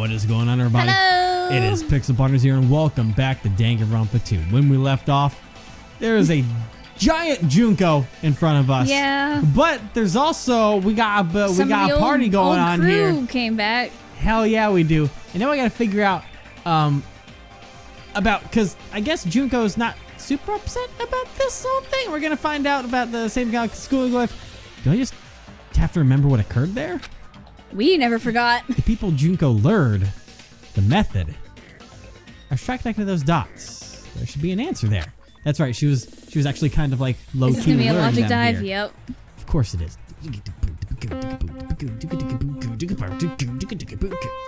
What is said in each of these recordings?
What is going on, everybody? Hello! It is Pixel Partners here, and welcome back to Danganronpa 2. When we left off, there is a giant Junko in front of us. Yeah. But there's also we got a party going on here. Crew came back. Hell yeah, we do. And now we got to figure out because I guess Junko's not super upset about this whole thing. We're gonna find out about the same kind of schooling life. Do I just have to remember what occurred there? We never forgot. The people Junko lured, the method. I was trying to connect to those dots. There should be an answer there. That's right. She was actually kind of like low key. This is gonna be a luring logic them dive. here. Yep. Of course it is.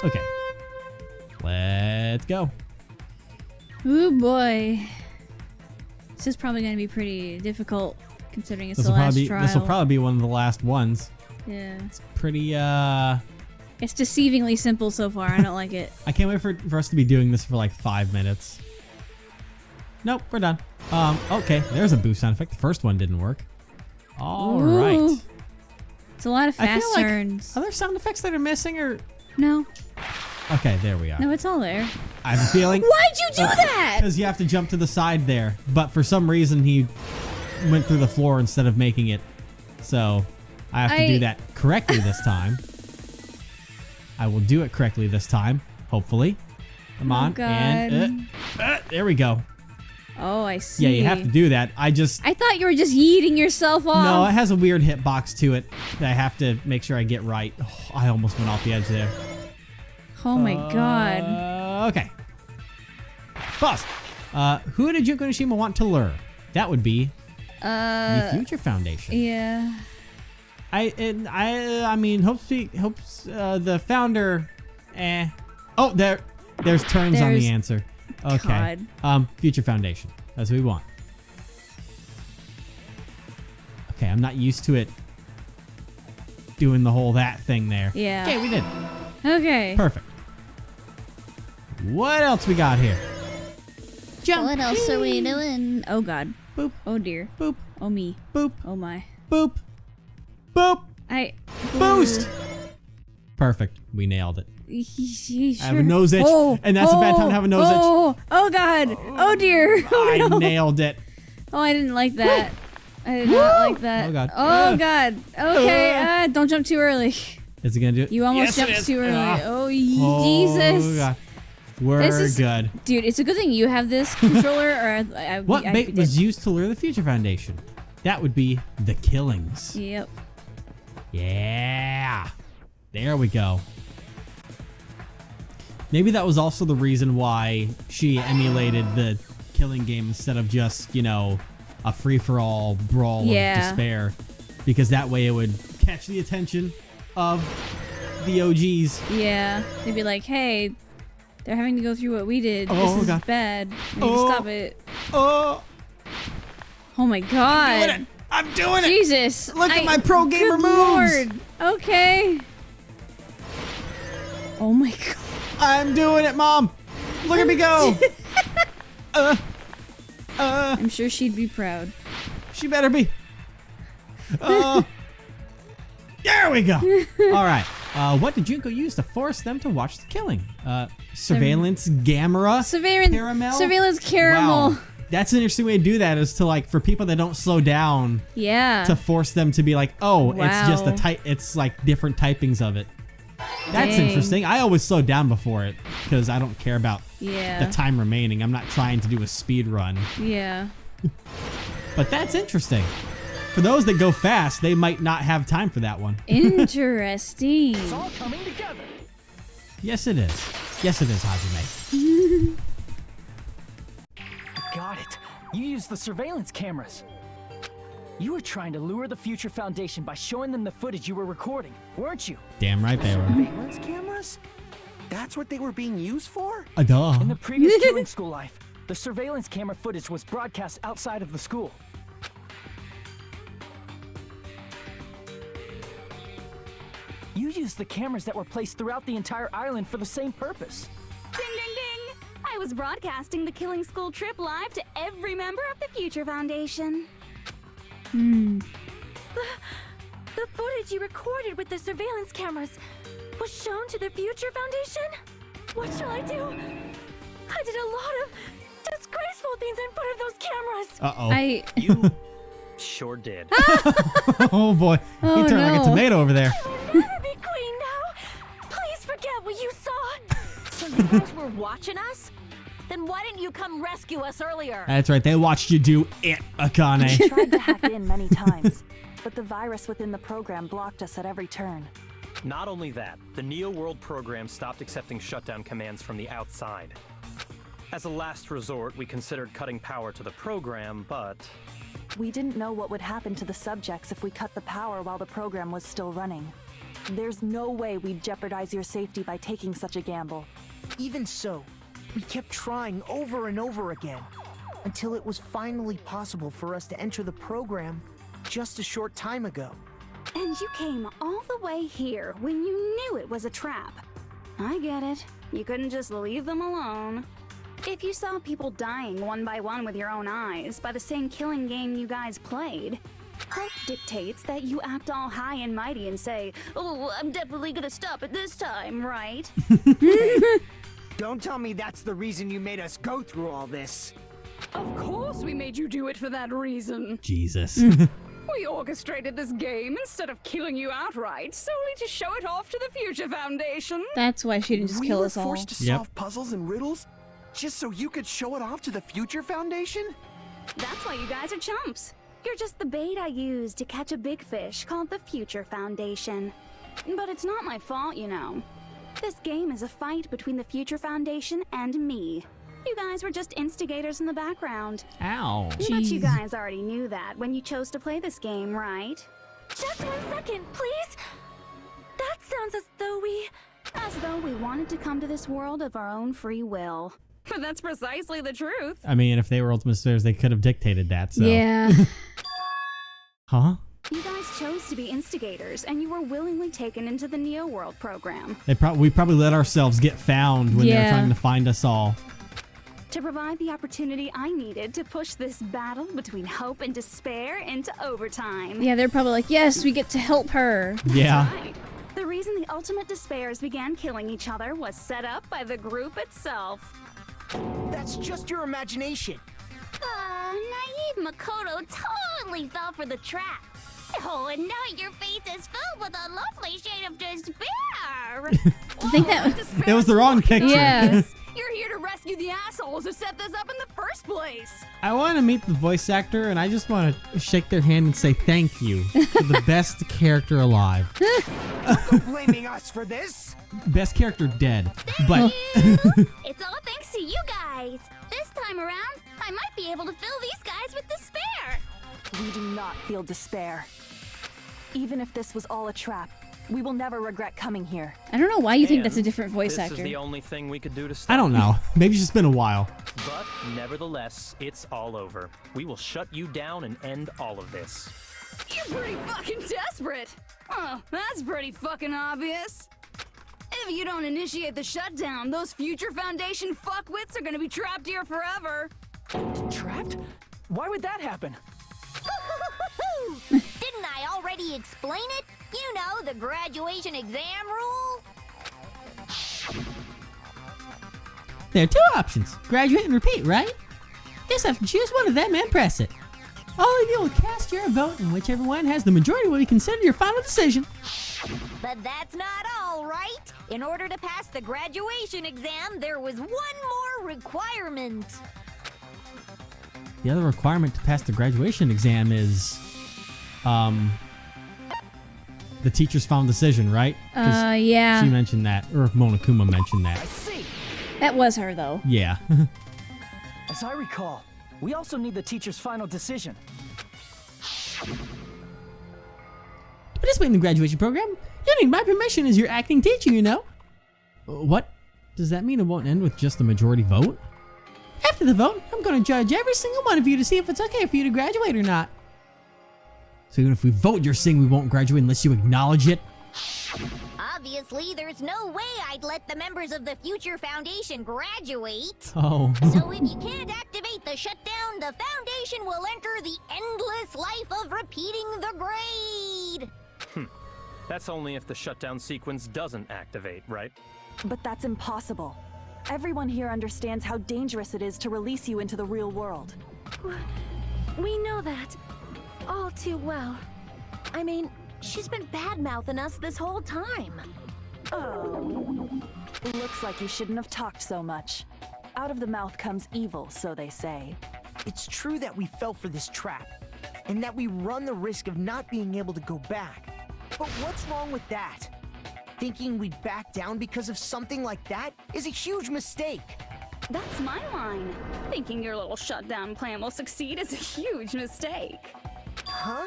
Okay. Let's go. Ooh boy. This is probably gonna be pretty difficult considering it's the last trial. This will probably be one of the last ones. Yeah. It's pretty It's deceivingly simple so far. I don't like it. I can't wait for us to be doing this for like 5 minutes. Nope, we're done. Okay, there's a boost sound effect. The first one didn't work. All right. It's a lot of fast I feel turns. Like, are there sound effects that are missing or? No. Okay, there we are. No, it's all there. I have a feeling. Why'd you do that? Because you have to jump to the side there. But for some reason, he went through the floor instead of making it. So I have to do that correctly this time. I will do it correctly this time, hopefully. Come on. God. And there we go. Oh, I see. Yeah, you have to do that. I thought you were just yeeting yourself off. No, it has a weird hitbox to it that I have to make sure I get right. Oh, I almost went off the edge there. Oh my god. Okay. Pause. Who did Junko Nishima want to lure? That would be the Future Foundation. Yeah. I mean, hopes the founder. Oh, there's turns on the answer. Okay. God. Future Foundation. That's what we want. Okay, I'm not used to it doing the whole that thing there. Yeah. Okay, we did. Okay. Perfect. What else we got here? Jump. What else are we doing? Oh god. Boop. Oh dear. Boop. Oh me. Boop. Oh my. Boop. Boop. Boost. Perfect. We nailed it. Sure. I have a nose itch, and that's a bad time to have a nose itch. Oh god. Oh dear. Oh, I no. nailed it. Oh, I didn't like that. I did not like that. Oh god. Oh god. Okay. Don't jump too early. Is it gonna do it? You almost jumped too early. Oh Jesus. God. We're good. Dude, it's a good thing you have this controller, or What bait was used to lure the Future Foundation? That would be the killings. Yep. Yeah. There we go. Maybe that was also the reason why she emulated the killing game instead of just, a free-for-all brawl of despair. Because that way it would catch the attention of the OGs. Yeah. They'd be like, hey, they're having to go through what we did. Oh, this is God. bad. We need to stop it. Oh. Oh my god. I'm doing it. Jesus. Look at my pro gamer moves. Lord. Okay. Oh my god. I'm doing it, Mom. Look at me go. I'm sure she'd be proud. She better be. There we go. All right. What did Junko use to force them to watch the killing? Surveillance camera. Surveillance caramel. Wow. That's an interesting way to do that, is to for people that don't slow down. Yeah. To force them to be like, oh, wow. It's just it's like different typings of it. That's interesting. I always slow down before it because I don't care about the time remaining. I'm not trying to do a speed run. Yeah. But that's interesting. For those that go fast, they might not have time for that one. Interesting. It's all coming together. Yes, it is. Yes, it is, Hajime. I got it. You used the surveillance cameras. You were trying to lure the Future Foundation by showing them the footage you were recording, weren't you? Damn right they were. Surveillance cameras? That's what they were being used for? Duh. In the previous killing school life, the surveillance camera footage was broadcast outside of the school. You used the cameras that were placed throughout the entire island for the same purpose. Ding, ding, ding! I was broadcasting the Killing School trip live to every member of the Future Foundation. The footage you recorded with the surveillance cameras was shown to the Future Foundation? What shall I do? I did a lot of disgraceful things in front of those cameras. Uh-oh. You sure did. Oh, boy. Oh, He turned like a no. tomato over there. I'll never be queen now. Please forget what you saw. So you guys were watching us? Then why didn't you come rescue us earlier? That's right. They watched you do it, Akane. Tried to hack in many times, but the virus within the program blocked us at every turn. Not only that, the Neo World program stopped accepting shutdown commands from the outside. As a last resort, we considered cutting power to the program, but... We didn't know what would happen to the subjects if we cut the power while the program was still running. There's no way we'd jeopardize your safety by taking such a gamble. Even so, we kept trying over and over again, until it was finally possible for us to enter the program just a short time ago. And you came all the way here when you knew it was a trap. I get it. You couldn't just leave them alone. If you saw people dying one by one with your own eyes by the same killing game you guys played, hope dictates that you act all high and mighty and say, "Oh, I'm definitely gonna stop it this time, right?" Don't tell me that's the reason you made us go through all this. Of course we made you do it for that reason. Jesus. We orchestrated this game instead of killing you outright, solely to show it off to the Future Foundation. That's why she didn't just kill us all. We were forced to solve puzzles and riddles just so you could show it off to the Future Foundation? That's why you guys are chumps. You're just the bait I used to catch a big fish called the Future Foundation. But it's not my fault, you know. This game is a fight between the Future Foundation and me. You guys were just instigators in the background. Ow. But you guys already knew that when you chose to play this game, right? Just 1 second, please. That sounds as though we... As though we wanted to come to this world of our own free will. But that's precisely the truth. I mean, if they were Ultimate Slayers, they could have dictated that, so. Yeah. Huh? You guys chose to be instigators, and you were willingly taken into the Neo World program. We probably let ourselves get found when they were Yeah. trying to find us all. To provide the opportunity I needed to push this battle between hope and despair into overtime. Yeah, they're probably like, yes, we get to help her. Yeah. That's right. The reason the Ultimate Despairs began killing each other was set up by the group itself. That's just your imagination. Naive Makoto totally fell for the trap. Oh, and now your face is filled with a lovely shade of despair. I think that It was the wrong picture. Yeah. You're here to rescue the assholes who set this up in the first place. I want to meet the voice actor, and I just want to shake their hand and say thank you for the best character alive. Don't go blaming us for this. Best character dead. But It's all thanks to you guys. This time around, I might be able to fill these guys with despair. We do not feel despair. Even if this was all a trap, we will never regret coming here. I don't know why you think And that's a different voice this actor. is the only thing we could do to stop I don't know. Maybe it's just been a while. But nevertheless, it's all over. We will shut you down and end all of this. You're pretty fucking desperate. Oh, that's pretty fucking obvious. If you don't initiate the shutdown, those Future Foundation fuckwits are gonna be trapped here forever. Trapped? Why would that happen? Didn't I already explain it? You know, the graduation exam rule. There are two options. Graduate and repeat, right? Just have to choose one of them and press it. All of you will cast your vote, and whichever one has the majority will be considered your final decision. But that's not all, right? In order to pass the graduation exam, there was one more requirement. The other requirement to pass the graduation exam is, the teacher's final decision, right? 'Cause yeah. She mentioned that, or Monokuma mentioned that. I see. That was her, though. Yeah. As I recall, we also need the teacher's final decision. Participating in the graduation program, you need my permission as your acting teacher, you know. What? Does that mean it won't end with just a majority vote? After the vote, I'm going to judge every single one of you to see if it's okay for you to graduate or not. So even if we vote, you're saying we won't graduate unless you acknowledge it? Obviously, there's no way I'd let the members of the Future Foundation graduate. Oh. So if you can't activate the shutdown, the Foundation will enter the endless life of repeating the grade. That's only if the shutdown sequence doesn't activate, right? But that's impossible. Everyone here understands how dangerous it is to release you into the real world. We know that all too well. I mean, she's been bad-mouthing us this whole time. Oh. Looks like you shouldn't have talked so much. Out of the mouth comes evil, so they say. It's true that we fell for this trap, and that we run the risk of not being able to go back. But what's wrong with that? Thinking we'd back down because of something like that is a huge mistake. That's my line. Thinking your little shutdown plan will succeed is a huge mistake. Huh?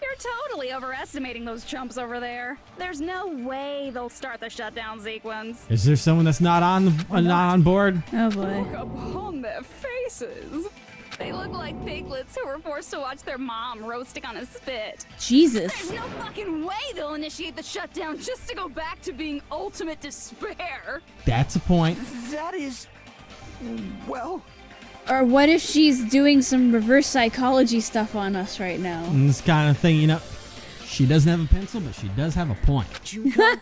You're totally overestimating those chumps over there. There's no way they'll start the shutdown sequence. Is there someone that's not on board? Oh boy. Look upon their faces. They look like piglets who were forced to watch their mom roasting on a spit. Jesus. There's no fucking way they'll initiate the shutdown just to go back to being ultimate despair. That's a point. That is... well... Or what if she's doing some reverse psychology stuff on us right now? And this kind of thing, you know, she doesn't have a pencil, but she does have a point. Junko,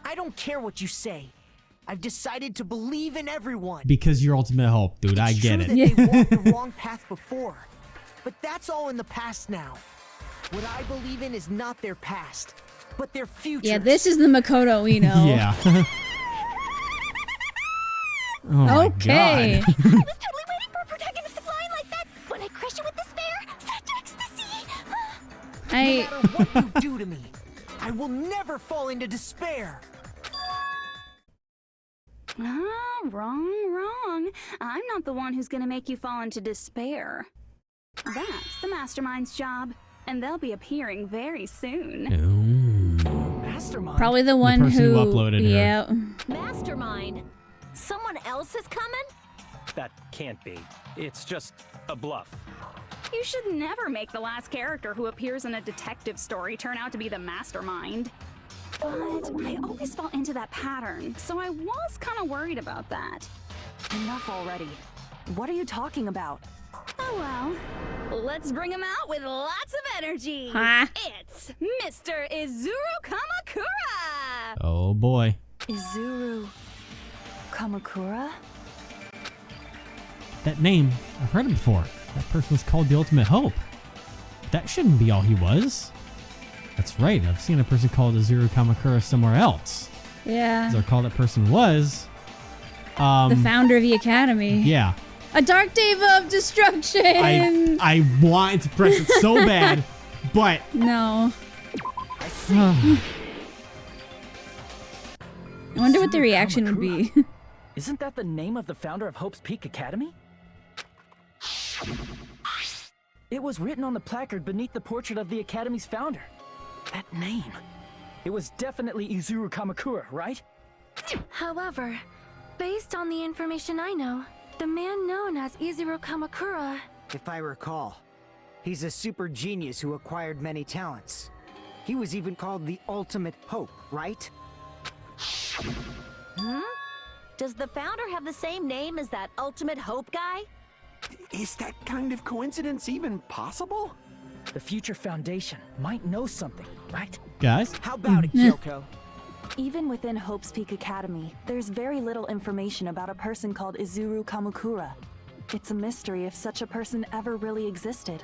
I don't care what you say. I've decided to believe in everyone. Because you're ultimate hope, dude. I get it. It's true that they walked the wrong path before, but that's all in the past now. What I believe in is not their past, but their future. Yeah, this is the Makoto we know. Yeah. Oh my okay. God. I was totally waiting for a protagonist to fly like that when I crush you with despair. Such ecstasy. No matter what you do to me, I will never fall into despair. Wrong. I'm not the one who's gonna make you fall into despair. That's the Mastermind's job, and they'll be appearing very soon. Ooh. Mastermind? Probably the one person who uploaded her. Yeah. Mastermind? Someone else is coming? That can't be. It's just a bluff. You should never make the last character who appears in a detective story turn out to be the Mastermind. But I always fall into that pattern, so I was kind of worried about that. Enough already. What are you talking about? Oh well. Let's bring him out with lots of energy. Huh? It's Mr. Izuru Kamakura! Oh boy. Izuru Kamakura? That name, I've heard it before. That person was called the Ultimate Hope. That shouldn't be all he was. That's right, I've seen a person called Izuru Kamakura somewhere else. Yeah. As I recall that person was... the founder of the academy. Yeah. A Dark Deva of Destruction! I wanted to press it so bad, but... No. I wonder what the reaction would be. Isn't that the name of the founder of Hope's Peak Academy? It was written on the placard beneath the portrait of the Academy's founder. That name. It was definitely Izuru Kamakura, right? However, based on the information I know, the man known as Izuru Kamakura... If I recall, he's a super genius who acquired many talents. He was even called the Ultimate Hope, right? Does the founder have the same name as that Ultimate Hope guy? Is that kind of coincidence even possible? The Future Foundation might know something, right? Guys? How about it, Kyoko? Even within Hope's Peak Academy, there's very little information about a person called Izuru Kamakura. It's a mystery if such a person ever really existed.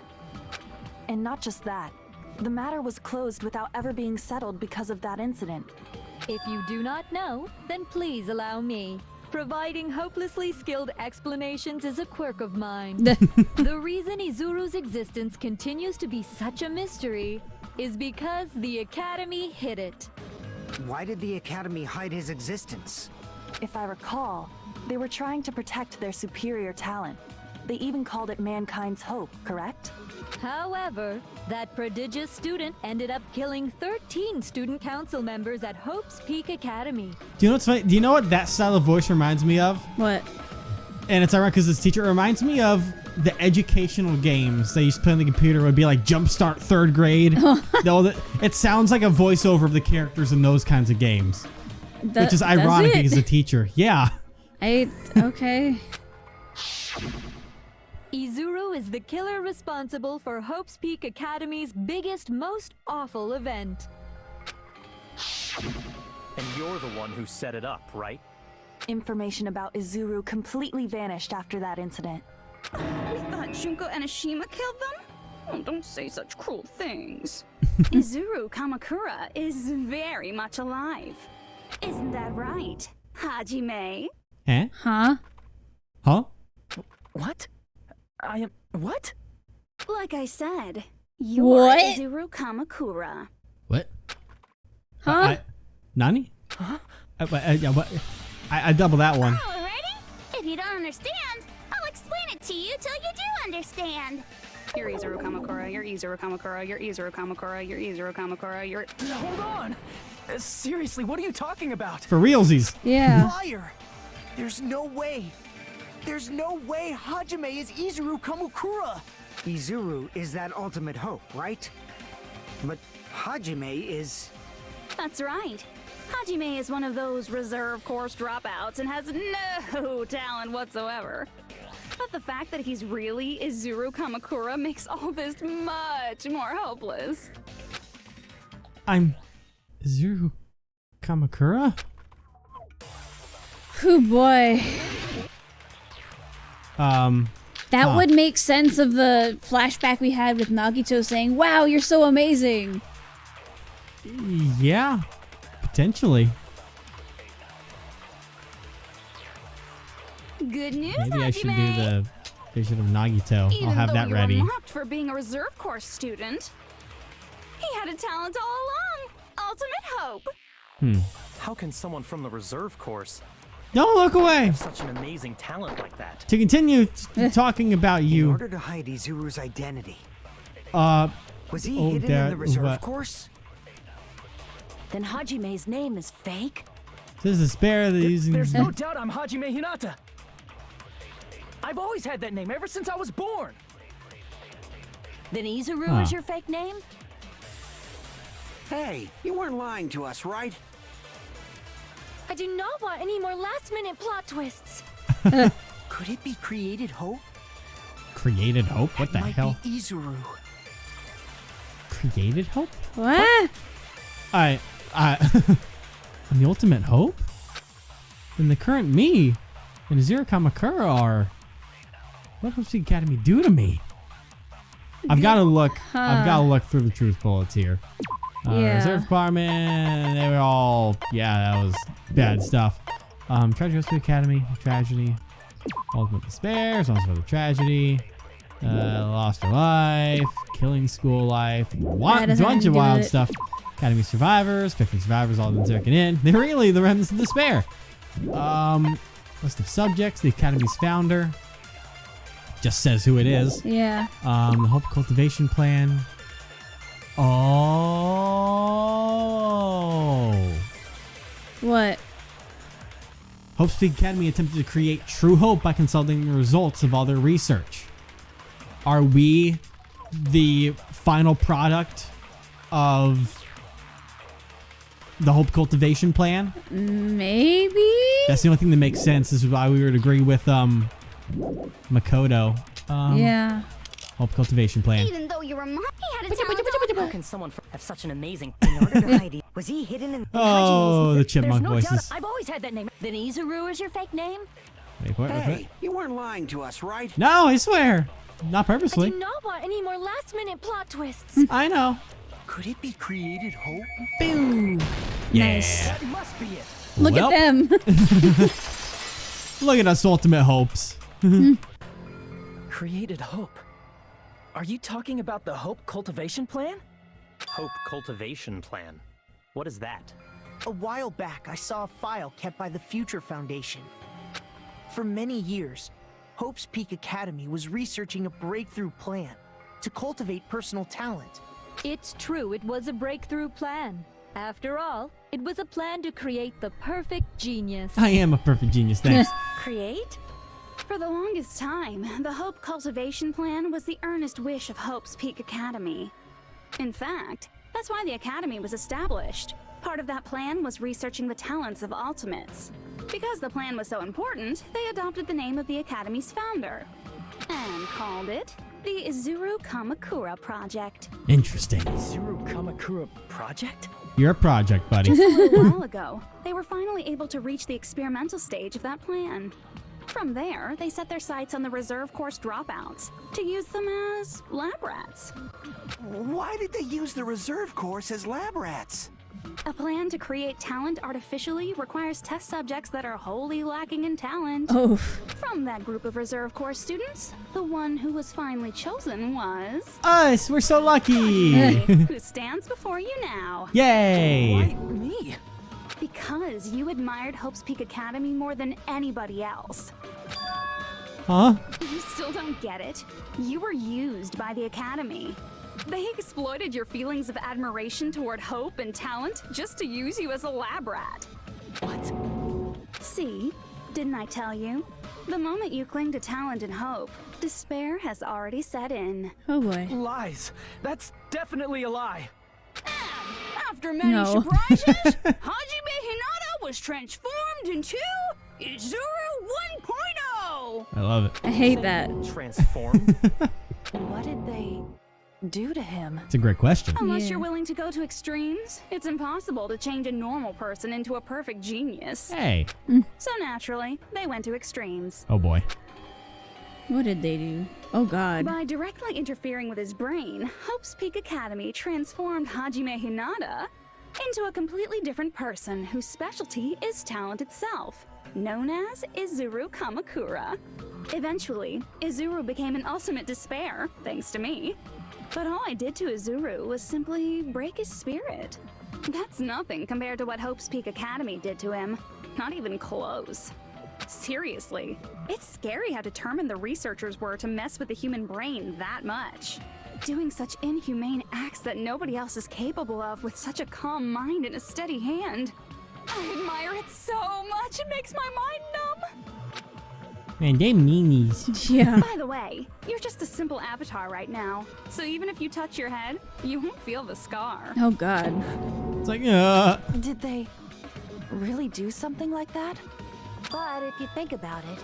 And not just that, the matter was closed without ever being settled because of that incident. If you do not know, then please allow me. Providing hopelessly skilled explanations is a quirk of mine. The reason Izuru's existence continues to be such a mystery is because the Academy hid it. Why did the Academy hide his existence? If I recall, they were trying to protect their superior talent. They even called it mankind's hope, correct? However, that prodigious student ended up killing 13 student council members at Hope's Peak Academy. Do you know what's funny? Do you know what that style of voice reminds me of? What? And it's ironic because this teacher reminds me of the educational games they used to play on the computer. It would be like Jumpstart 3rd grade. It sounds like a voiceover of the characters in those kinds of games. Which is ironic because a teacher. Yeah. Okay. Izuru is the killer responsible for Hope's Peak Academy's biggest, most awful event. And you're the one who set it up, right? Information about Izuru completely vanished after that incident. We thought Junko Enoshima killed them? Oh, don't say such cruel things. Izuru Kamakura is very much alive. Isn't that right, Hajime? Eh? Huh? Huh? What? I am... What? Like I said, you're What? Izuru Kamakura. What? Huh? Nani? Huh? What? I double that one. Alrighty? If you don't understand, I'll explain it to you till you do understand. You're Izuru Kamakura, you're Izuru Kamakura, you're Izuru Kamakura, you're Izuru Kamakura, you're... Hold on! Seriously, what are you talking about? For realsies. Yeah. Liar! There's no way. There's no way Hajime is Izuru Kamakura! Izuru is that ultimate hope, right? But Hajime is... That's right. Hajime is one of those reserve course dropouts and has no talent whatsoever. But the fact that he's really Izuru Kamakura makes all this much more hopeless. I'm Izuru Kamakura? Oh boy. That would make sense of the flashback we had with Nagito saying, "Wow, you're so amazing." Yeah, potentially. Good news, Maybe I should do Hajime! the Vision of Nagito. Even I'll have though that you ready. were mocked for being a reserve course student, he had a talent all along. Ultimate hope. How can someone from the reserve course Don't look away. have such an amazing talent like that? To continue talking about In you. order to hide Izuru's identity. Was he oh, hidden in the reserve course? Then Hajime's name is fake? There's a spare that using. There's no doubt I'm Hajime Hinata. I've always had that name ever since I was born. Then Izuru is your fake name? Hey, you weren't lying to us, right? I do not want any more last-minute plot twists. Could it be Created Hope? Created Hope? What the Might hell? be Izuru. Created Hope? What? I'm the Ultimate Hope? Then the current me and Izuru Kamakura are... What does the Academy do to me? I've got to look. I've got to look through the truth bullets here. Reserve Department. They were all. Yeah, that was bad stuff. Tragedy Rescue Academy. Tragedy. Ultimate Despair. Songs for the Tragedy. Lost Her Life. Killing School Life. Bunch of wild stuff. Academy Survivors. 15 Survivors. All been taken in. They're really the Remnants of Despair. List of subjects. The Academy's founder. Just says who it is. Yeah. The Hope Cultivation Plan. Oh. What? Hope's Peak Academy attempted to create true hope by consulting the results of all their research. Are we the final product of the Hope Cultivation Plan? Maybe? That's the only thing that makes sense. This is why we would agree with Makoto. Yeah. Hope Cultivation Plan. Even though you were mocked, he had a talent. How can someone have such an amazing in order to hide it? Was he hidden in Oh, the There's chipmunk no voices. doubt I've always had that name. Then Izuru is your fake name? Wait, what? Hey, you weren't lying to us, right? No, I swear. Not I purposely. do not want any more last-minute plot twists. I know. Could it be Created Hope? Boom. Yeah. Nice. That must be it. Look at them. Look at us Ultimate Hopes. Created Hope. Are you talking about the Hope Cultivation Plan? Hope Cultivation Plan. What is that? A while back, I saw a file kept by the Future Foundation. For many years, Hope's Peak Academy was researching a breakthrough plan to cultivate personal talent. It's true, it was a breakthrough plan. After all, it was a plan to create the perfect genius. I am a perfect genius, thanks. Create? For the longest time, the Hope Cultivation Plan was the earnest wish of Hope's Peak Academy. In fact, that's why the Academy was established. Part of that plan was researching the talents of Ultimates. Because the plan was so important, they adopted the name of the Academy's founder and called it the Izuru Kamakura Project. Interesting. Izuru Kamakura Project? You're a project, buddy. Just a little while ago, they were finally able to reach the experimental stage of that plan. From there, they set their sights on the reserve course dropouts to use them as lab rats. Why did they use the reserve course as lab rats? A plan to create talent artificially requires test subjects that are wholly lacking in talent. Oh. From that group of reserve course students, the one who was finally chosen was... Us! We're so lucky! who stands before you now. Yay! Why me? Because you admired Hope's Peak Academy more than anybody else. Huh? You still don't get it? You were used by the Academy. They exploited your feelings of admiration toward hope and talent just to use you as a lab rat. What? See? Didn't I tell you? The moment you cling to talent and hope, despair has already set in. Oh boy. Lies. That's definitely a lie. After many surprises, Hajime Hinata was transformed into Izuru 1.0! I love it. I hate that. Transformed? What did they do to him? It's a great question. Unless you're willing to go to extremes, it's impossible to change a normal person into a perfect genius. Hey. So naturally, they went to extremes. Oh boy. What did they do? Oh god. By directly interfering with his brain, Hope's Peak Academy transformed Hajime Hinata into a completely different person whose specialty is talent itself, known as Izuru Kamakura. Eventually, Izuru became an ultimate despair, thanks to me. But all I did to Izuru was simply break his spirit. That's nothing compared to what Hope's Peak Academy did to him. Not even close. Seriously, it's scary how determined the researchers were to mess with the human brain that much. Doing such inhumane acts that nobody else is capable of with such a calm mind and a steady hand. I admire it so much, it makes my mind numb. Man, they meanies. Yeah. By the way, you're just a simple avatar right now, so even if you touch your head, you won't feel the scar. Oh god. It's like, Did they really do something like that? But if you think about it,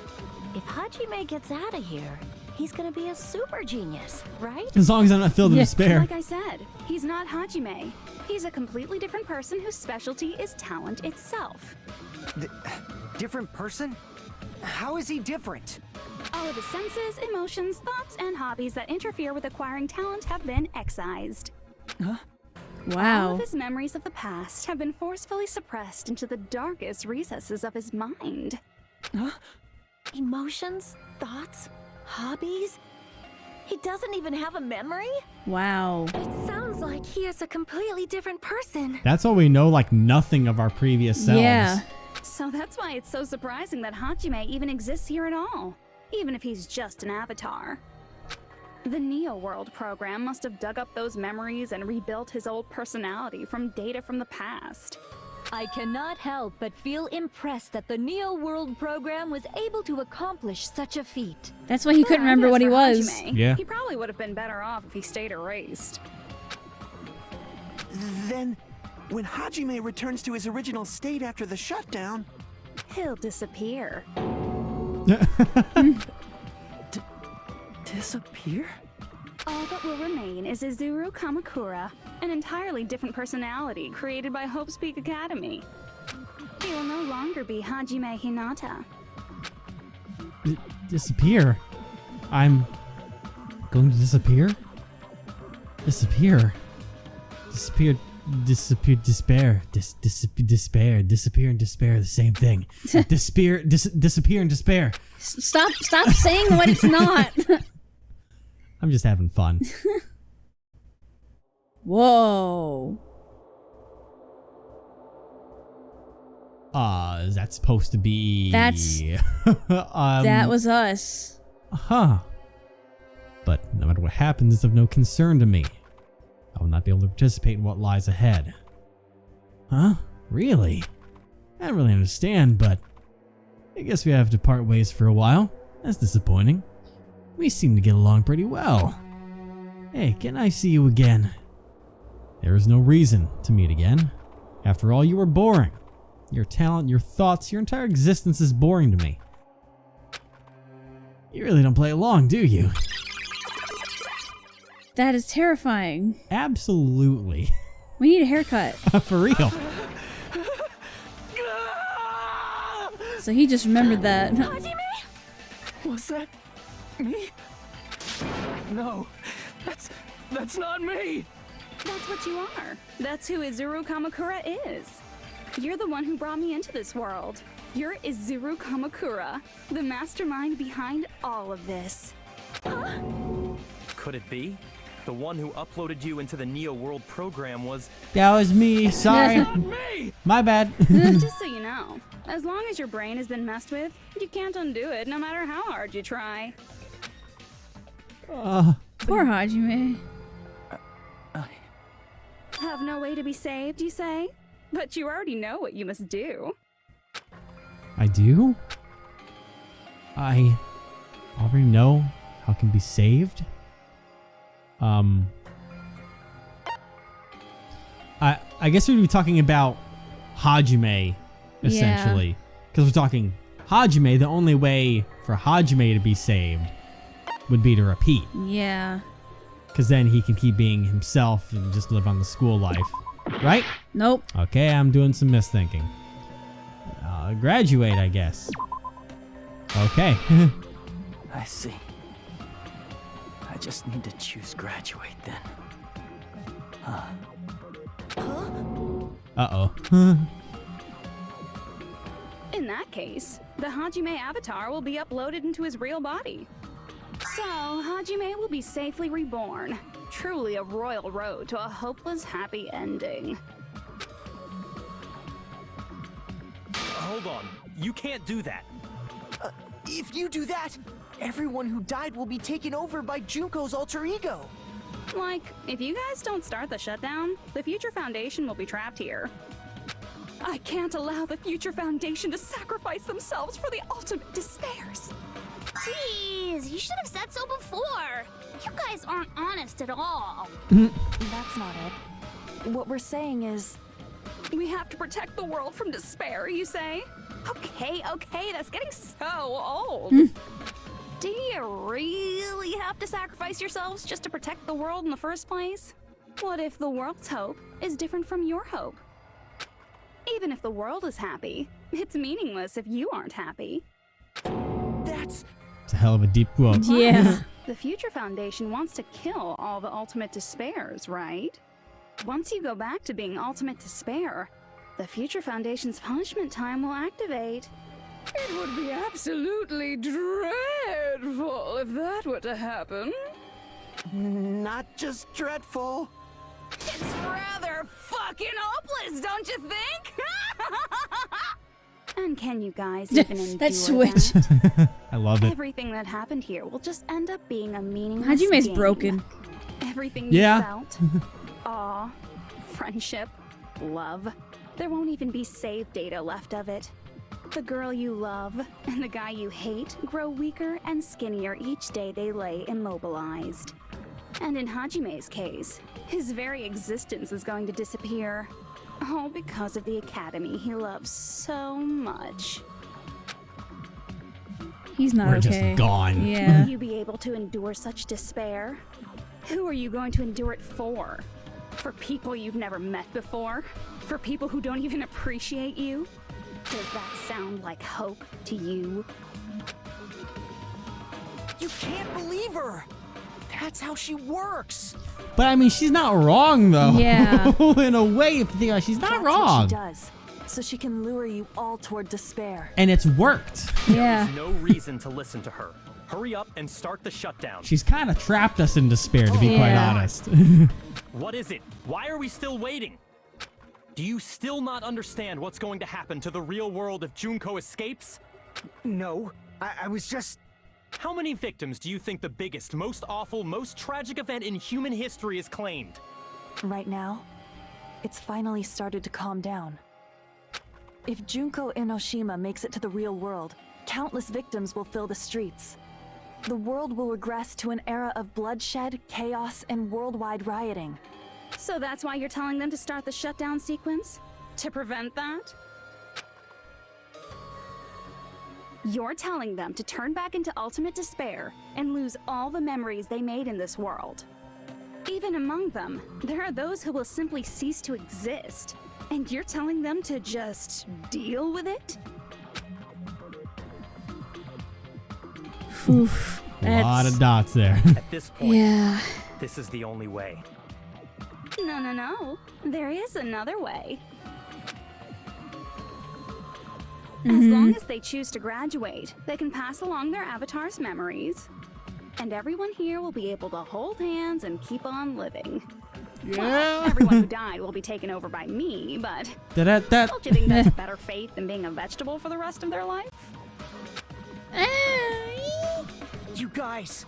if Hajime gets out of here, he's gonna be a super genius, right? As long as I'm not filled with despair. Like I said, he's not Hajime. He's a completely different person whose specialty is talent itself. Different person? How is he different? All of his senses, emotions, thoughts, and hobbies that interfere with acquiring talent have been excised. Huh? Wow. All of his memories of the past have been forcefully suppressed into the darkest recesses of his mind. Huh? Emotions, thoughts, hobbies? He doesn't even have a memory? Wow. It sounds like he is a completely different person. That's all we know, like nothing of our previous selves. Yeah. So that's why it's so surprising that Hajime even exists here at all, even if he's just an avatar. The Neo World program must have dug up those memories and rebuilt his old personality from data from the past. I cannot help but feel impressed that the Neo World program was able to accomplish such a feat. That's why he couldn't remember what he was. Hajime, Yeah. He probably would have been better off if he stayed erased. Then, when Hajime returns to his original state after the shutdown, He'll disappear. Disappear? All that will remain is Izuru Kamakura, an entirely different personality created by Hope's Peak Academy. He will no longer be Hajime Hinata. Disappear? I'm going to disappear? Disappear. Disappear. Disappear. Despair. Despair. Disappear and despair are the same thing. Disappear and despair. Stop saying what it's not. I'm just having fun. Whoa. Is that supposed to be... That's... that was us. Huh. But no matter what happens, it's of no concern to me. I will not be able to participate in what lies ahead. Huh? Really? I don't really understand, but... I guess we have to part ways for a while. That's disappointing. We seem to get along pretty well. Hey, can I see you again? There is no reason to meet again. After all, you were boring. Your talent, your thoughts, your entire existence is boring to me. You really don't play along, do you? That is terrifying. Absolutely. We need a haircut. For real. So he just remembered that. Hajime? Was that me? No, that's not me. That's what you are. That's who Izuru Kamakura is. You're the one who brought me into this world. You're Izuru Kamakura, the mastermind behind all of this. Could it be? The one who uploaded you into the Neo World program was... That was me. Sorry. Not me. My bad. Just so you know, as long as your brain has been messed with, you can't undo it no matter how hard you try. Poor Hajime. Have no way to be saved, you say? But you already know what you must do. I do? I already know how it can be saved? I guess we'd be talking about Hajime, essentially. Because we're talking Hajime, the only way for Hajime to be saved would be to repeat. Yeah. Because then he can keep being himself and just live on the school life. Right? Nope. Okay, I'm doing some misthinking. Graduate, I guess. Okay. I see. I just need to choose graduate then. Uh-oh. In that case, the Hajime avatar will be uploaded into his real body. So, Hajime will be safely reborn. Truly a royal road to a hopeless happy ending. Hold on. You can't do that. If you do that, everyone who died will be taken over by Junko's alter ego. Like, if you guys don't start the shutdown, the Future Foundation will be trapped here. I can't allow the Future Foundation to sacrifice themselves for the ultimate despairs. Jeez, you should have said so before. You guys aren't honest at all. That's not it. What we're saying is... We have to protect the world from despair, you say? Okay, that's getting so old. Do you really have to sacrifice yourselves just to protect the world in the first place? What if the world's hope is different from your hope? Even if the world is happy, it's meaningless if you aren't happy. That's... It's a hell of a deep quote. Yeah. The Future Foundation wants to kill all the ultimate despairs, right? Once you go back to being ultimate despair, the Future Foundation's punishment time will activate. It would be absolutely dreadful if that were to happen. Not just dreadful. It's rather fucking hopeless, don't you think? And can you guys even endure That switch. that? I love it. Everything that happened here will just end up being a meaningless Hajime's game. broken. Everything you Yeah. felt, awe, friendship, love, there won't even be save data left of it. The girl you love and the guy you hate grow weaker and skinnier each day they lay immobilized. And in Hajime's case, his very existence is going to disappear. All because of the academy he loves so much. He's not We're okay. just gone. Yeah. Will you be able to endure such despair? Who are you going to endure it for? For people you've never met before? For people who don't even appreciate you? Does that sound like hope to you? You can't believe her! That's how she works! But I mean, she's not wrong, though. Yeah. In a way, if you think about it, she's not That's wrong. what she does, so she can lure you all toward despair. And it's worked. Yeah. There's no reason to listen to her. Hurry up and start the shutdown. She's kind of trapped us in despair, to be quite Yeah. honest. What is it? Why are we still waiting? Do you still not understand what's going to happen to the real world if Junko escapes? No, I was just... How many victims do you think the biggest, most awful, most tragic event in human history has claimed? Right now, it's finally started to calm down. If Junko Enoshima makes it to the real world, countless victims will fill the streets. The world will regress to an era of bloodshed, chaos, and worldwide rioting. So that's why you're telling them to start the shutdown sequence? To prevent that? You're telling them to turn back into ultimate despair and lose all the memories they made in this world. Even among them, there are those who will simply cease to exist. And you're telling them to just deal with it? Oof. A lot of dots there. At this point, this is the only way. No. There is another way. As long as they choose to graduate, they can pass along their avatar's memories. And everyone here will be able to hold hands and keep on living. Yeah. Well, everyone who died will be taken over by me, but don't you think that's a better fate than being a vegetable for the rest of their life? You guys,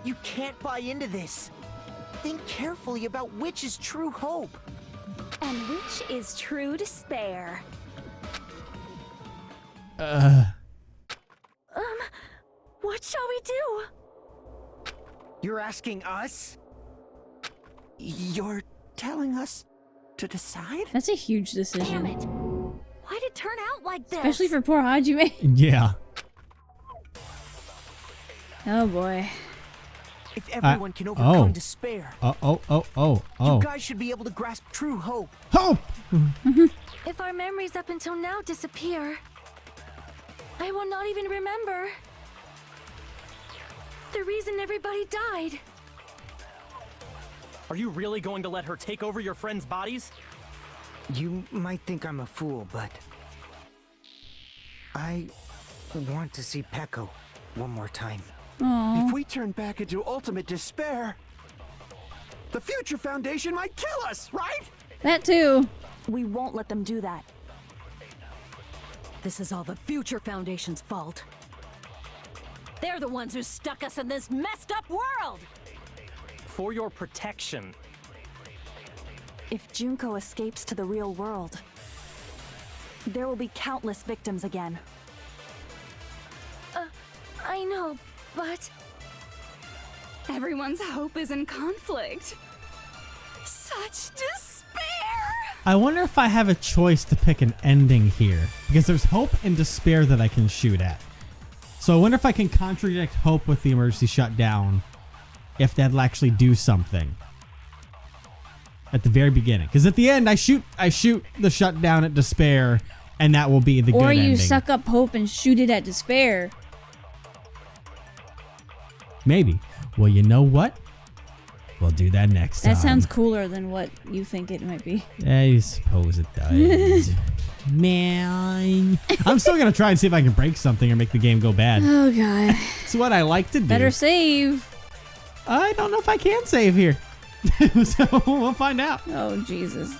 you can't buy into this. Think carefully about which is true hope. And which is true despair. What shall we do? You're asking us? You're telling us to decide? That's a huge decision. Damn it! Why'd it turn out like this? Especially for poor Hajime. Yeah. Oh boy. If everyone can overcome despair, you you guys should be able to grasp true hope. Hope! If our memories up until now disappear, I will not even remember the reason everybody died. Are you really going to let her take over your friends' bodies? You might think I'm a fool, but I want to see Peko one more time. Aww. If we turn back into ultimate despair, the Future Foundation might kill us, right? That too. We won't let them do that. This is all the Future Foundation's fault. They're the ones who stuck us in this messed up world! For your protection. If Junko escapes to the real world, there will be countless victims again. I know, but everyone's hope is in conflict. Such despair! I wonder if I have a choice to pick an ending here. Because there's hope and despair that I can shoot at. So I wonder if I can contradict hope with the emergency shutdown. If that'll actually do something. At the very beginning. Because at the end, I shoot the shutdown at despair. And that will be the good ending. Or you suck up hope and shoot it at despair. Maybe. Well, you know what? We'll do that next time. That sounds cooler than what you think it might be. I suppose it does. Man. I'm still going to try and see if I can break something or make the game go bad. Oh, God. It's what I like to do. Better save. I don't know if I can save here. So we'll find out. Oh, Jesus.